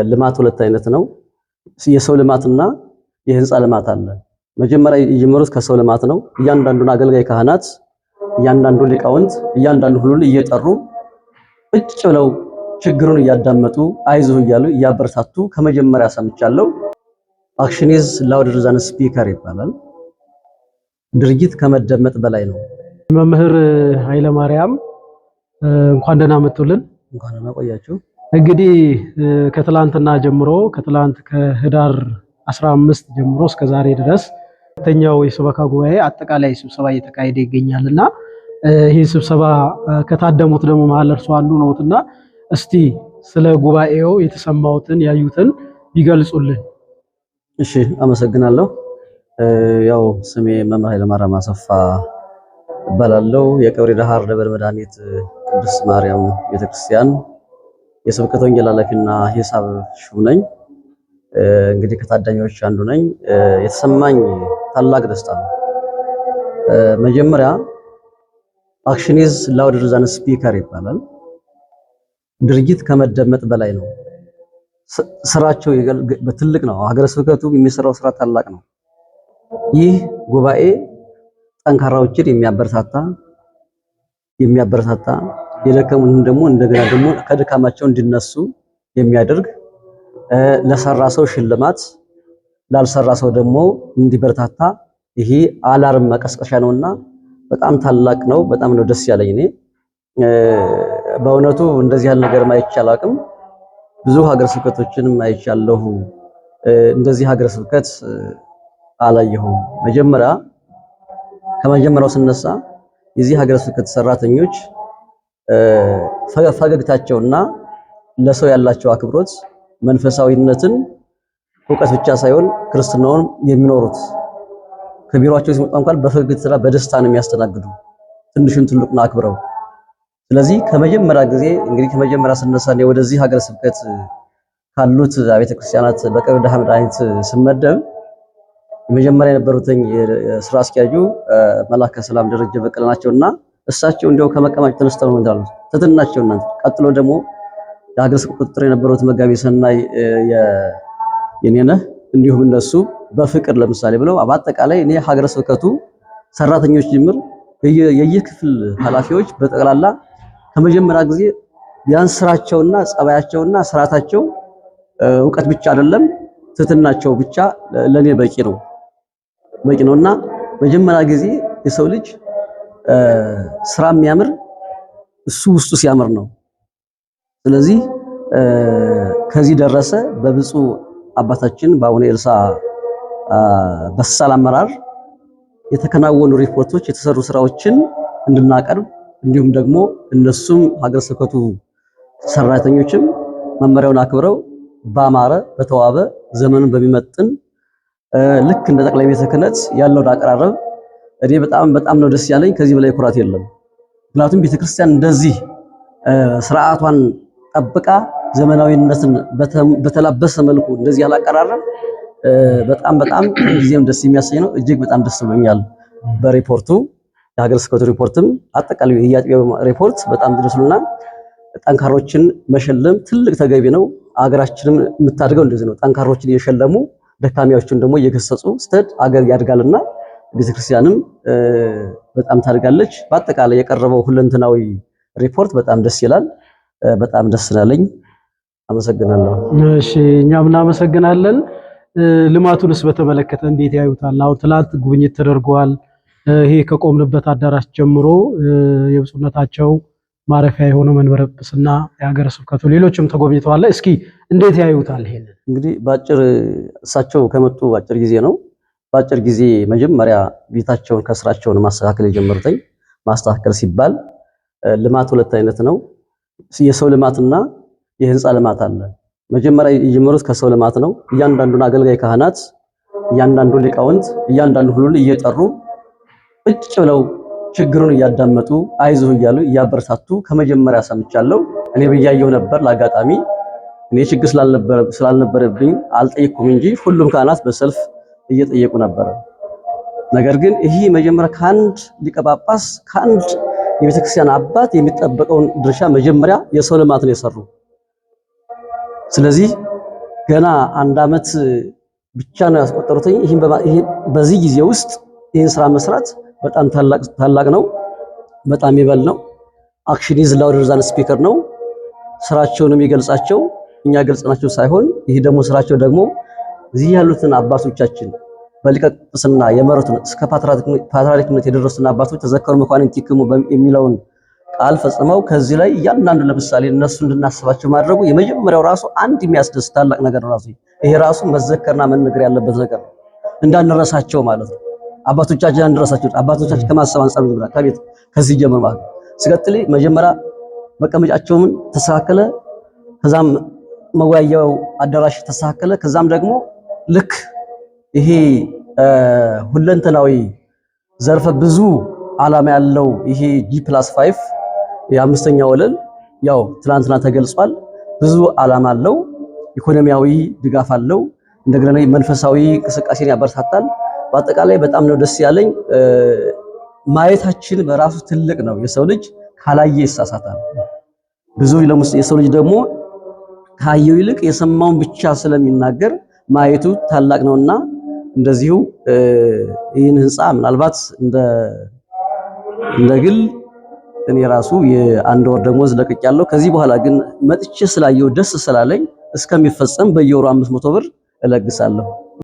ልማት ሁለት አይነት ነው። የሰው ልማትና የህንፃ ልማት አለ። መጀመሪያ የጀመሩት ከሰው ልማት ነው። እያንዳንዱን አገልጋይ ካህናት፣ እያንዳንዱ ሊቃውንት፣ እያንዳንዱ ሁሉን እየጠሩ ቁጭ ብለው ችግሩን እያዳመጡ አይዞህ እያሉ እያበረታቱ ከመጀመሪያ ሰምቻለሁ። አክሽን ኢዝ ላውደር ዛን ስፒከር ይባላል። ድርጊት ከመደመጥ በላይ ነው። መምህር ኃይለ ማርያም እንኳን ደህና መጡልን። እንኳን ደህና ቆያችሁ። እንግዲህ ከትላንትና ጀምሮ ከህዳር 15 ጀምሮ እስከ ዛሬ ድረስ ሁለተኛው የሰበካ ጉባኤ አጠቃላይ ስብሰባ እየተካሄደ ይገኛልና ይህ ስብሰባ ከታደሙት ደግሞ መሀል እርሱ አንዱ ነውትና እስቲ ስለ ጉባኤው የተሰማውትን ያዩትን ቢገልጹልን። እሺ፣ አመሰግናለሁ። ያው ስሜ መምህር ኃይለ ማርያም አሰፋ እባላለሁ። የቀብሪ ዳሃር ደብረ መድኃኒት ቅድስት ማርያም ቤተክርስቲያን የስብከተ ወንጌል ኃላፊና ሂሳብ ሹም ነኝ። እንግዲህ ከታዳሚዎች አንዱ ነኝ። የተሰማኝ ታላቅ ደስታ ነው። መጀመሪያ አክሽን ኢዝ ላውደር ዛን ስፒከር ይባላል። ድርጊት ከመደመጥ በላይ ነው። ስራቸው በትልቅ ነው። ሀገረ ስብከቱ የሚሰራው ስራ ታላቅ ነው። ይህ ጉባኤ ጠንካራዎችን የሚያበረታታ የደከሙን ደግሞ እንደገና ደግሞ ከድካማቸው እንዲነሱ የሚያደርግ ለሰራ ሰው ሽልማት ላልሰራ ሰው ደግሞ እንዲበረታታ ይሄ አላርም መቀስቀሻ ነውና በጣም ታላቅ ነው። በጣም ነው ደስ ያለኝ። እኔ በእውነቱ እንደዚህ ያለ ነገር ማይቻል አቅም ብዙ ሀገረ ስብከቶችንም አይቻለሁ። እንደዚህ ሀገረ ስብከት አላየሁም። ከመጀመሪያው ስነሳ የዚህ ሀገረ ስብከት ሰራተኞች ፈገግታቸውና ለሰው ያላቸው አክብሮት መንፈሳዊነትን እውቀት ብቻ ሳይሆን ክርስትናውን የሚኖሩት ከቢሮአቸው ሲመጣ እንኳን በፈገግታ በደስታ ነው የሚያስተናግዱ ትንሹን ትልቁን አክብረው። ስለዚህ ከመጀመሪያ ስነሳ ነው ወደዚህ ሀገረ ስብከት ካሉት አብያተ ክርስቲያናት በቀብሪ ዳሃር መድኃኒት ስመደብ የመጀመሪያ የነበሩትኝ ስራ አስኪያጁ መላከ ሰላም ደረጀ በቀለ ናቸውና እሳቸው እንደው ከመቀማጭ ተነስተው ነው እንዳሉት ተትናቸው እናንተ። ቀጥሎ ደግሞ የሀገረ ስብከት ቁጥጥር የነበሩት መጋቢ ሰናይ የኔነህ እንዲሁም እነሱ በፍቅር ለምሳሌ ብለው በአጠቃላይ እኔ ሀገረ ስብከቱ ሰራተኞች ጅምር የየክፍል ኃላፊዎች በጠቅላላ ከመጀመሪያ ጊዜ ያን ስራቸውና ጸባያቸውና ስራታቸው እውቀት ብቻ አይደለም ትትናቸው ብቻ ለኔ በቂ ነውና መጀመሪያ ጊዜ የሰው ልጅ ስራ የሚያምር እሱ ውስጡ ሲያምር ነው። ስለዚህ ከዚህ ደረሰ። በብፁዕ አባታችን በአቡነ ኤልሳ በሳል አመራር የተከናወኑ ሪፖርቶች የተሰሩ ስራዎችን እንድናቀርብ እንዲሁም ደግሞ እነሱም ሀገረ ስብከቱ ሰራተኞችም መመሪያውን አክብረው ባማረ በተዋበ ዘመኑን በሚመጥን ልክ እንደ ጠቅላይ ቤተ ክህነት ያለውን አቀራረብ እኔ በጣም ነው ደስ ያለኝ። ከዚህ በላይ ኩራት የለም። ምክንያቱም ቤተክርስቲያን እንደዚህ ስርዓቷን ጠብቃ ዘመናዊነትን በተላበሰ መልኩ እንደዚህ ያለ አቀራረብ በጣም ጊዜም ደስ የሚያሰኝ ነው። እጅግ በጣም ደስ ብሎኛል። በሪፖርቱ የሀገረ ስብከቱ ሪፖርትም አጠቃላይ የያጥቢያው ሪፖርት በጣም ደስሎናል። ጠንካሮችን መሸለም ትልቅ ተገቢ ነው። አገራችንም የምታድገው እንደዚህ ነው። ጠንካሮችን እየሸለሙ ደካሚዎችን ደግሞ እየገሰጹ ስተድ አገር ያድጋልና ቤተክርስቲያንም በጣም ታድጋለች። በአጠቃላይ የቀረበው ሁለንተናዊ ሪፖርት በጣም ደስ ይላል። በጣም ደስ ስላለኝ አመሰግናለሁ። እሺ፣ እኛም እናመሰግናለን። ልማቱንስ በተመለከተ እንዴት ያዩታል? አሁን ትላንት ጉብኝት ተደርጓል። ይሄ ከቆምንበት አዳራሽ ጀምሮ የብፁዕነታቸው ማረፊያ የሆነው መንበረ ጵጵስና የሀገረ ስብከቱ ሌሎችም ተጎብኝተዋል። እስኪ እንዴት ያዩታል? ይሄንን እንግዲህ ባጭር እሳቸው ከመጡ ባጭር ጊዜ ነው። ባጭር ጊዜ መጀመሪያ ቤታቸውን ከስራቸውን ማስተካከል የጀመሩትኝ። ማስተካከል ሲባል ልማት ሁለት አይነት ነው። የሰው ልማትና የህንፃ ልማት አለ። መጀመሪያ የጀመሩት ከሰው ልማት ነው። እያንዳንዱን አገልጋይ ካህናት፣ እያንዳንዱ ሊቃውንት፣ እያንዳንዱ ሁሉን እየጠሩ ቁጭ ብለው ችግሩን እያዳመጡ አይዞህ እያሉ እያበረታቱ ከመጀመሪያ ሰምቻለሁ። እኔ ብያየሁ ነበር። ለአጋጣሚ እኔ ችግር ስላልነበረብኝ አልጠየኩም እንጂ ሁሉም ካህናት በሰልፍ እየጠየቁ ነበር። ነገር ግን ይሄ መጀመሪያ ከአንድ ሊቀ ጳጳስ ከአንድ የቤተክርስቲያን አባት የሚጠበቀውን ድርሻ መጀመሪያ የሰው ልማት ነው የሰሩ። ስለዚህ ገና 1 ዓመት ብቻ ነው ያስቆጠሩት። በዚህ ጊዜ ውስጥ ይህን ስራ መስራት በጣም ታላቅ ነው፣ በጣም ይበል ነው። አክሽን ኢዝ ላውደር ዛን ስፒከር ነው ስራቸውን የሚገልጻቸው፣ እኛ ገልጸናቸው ሳይሆን ይህ ደግሞ ስራቸው ደግሞ እዚህ ያሉትን አባቶቻችን በሊቀ ጵጵስና የመሩትን እስከ ፓትርያርክነት የደረሱትን አባቶች ተዘከሩ መኳንንት ይክሙ የሚለውን ቃል ፈጽመው ከዚህ ላይ እያንዳንዱ ለምሳሌ እነሱ እንድናስባቸው ማድረጉ የመጀመሪያው ራሱ አንድ የሚያስደስት ታላቅ ነገር ነው። ራሱ ይሄ ራሱ መዘከርና መነገር ያለበት ነገር ነው። እንዳንረሳቸው ማለት ነው። አባቶቻችን እንዳንረሳቸው፣ አባቶቻችን ከማሰብ አንፃር ነው። ከቤት ከዚህ ጀምሮ ማለት ነው። ሲቀጥል መጀመሪያ መቀመጫቸውን ተስተካከለ፣ ከዛም መወያያው አዳራሽ ተስተካከለ፣ ከዛም ደግሞ ልክ ይሄ ሁለንተናዊ ዘርፈ ብዙ ዓላማ ያለው ይሄ G+5 የ5ኛ ወለል ያው ትናንትና ተገልጿል። ብዙ ዓላማ አለው። ኢኮኖሚያዊ ድጋፍ አለው። እንደገና መንፈሳዊ እንቅስቃሴን ያበረታታል። በአጠቃላይ በጣም ነው ደስ ያለኝ። ማየታችን በራሱ ትልቅ ነው። የሰው ልጅ ካላየ ይሳሳታል። ብዙ የሰው ልጅ ደግሞ ካየው ይልቅ የሰማውን ብቻ ስለሚናገር ማየቱ ታላቅ ነውና እንደዚሁ ይህን ህንፃ ምናልባት እንደ ግል እኔ ራሱ የ1 ወር ደሞዝ ለቅቄያለሁ። ከዚህ በኋላ ግን መጥቼ ስላየው ደስ ስላለኝ እስከሚፈጸም በየወሩ 500 ብር እለግሳለሁ።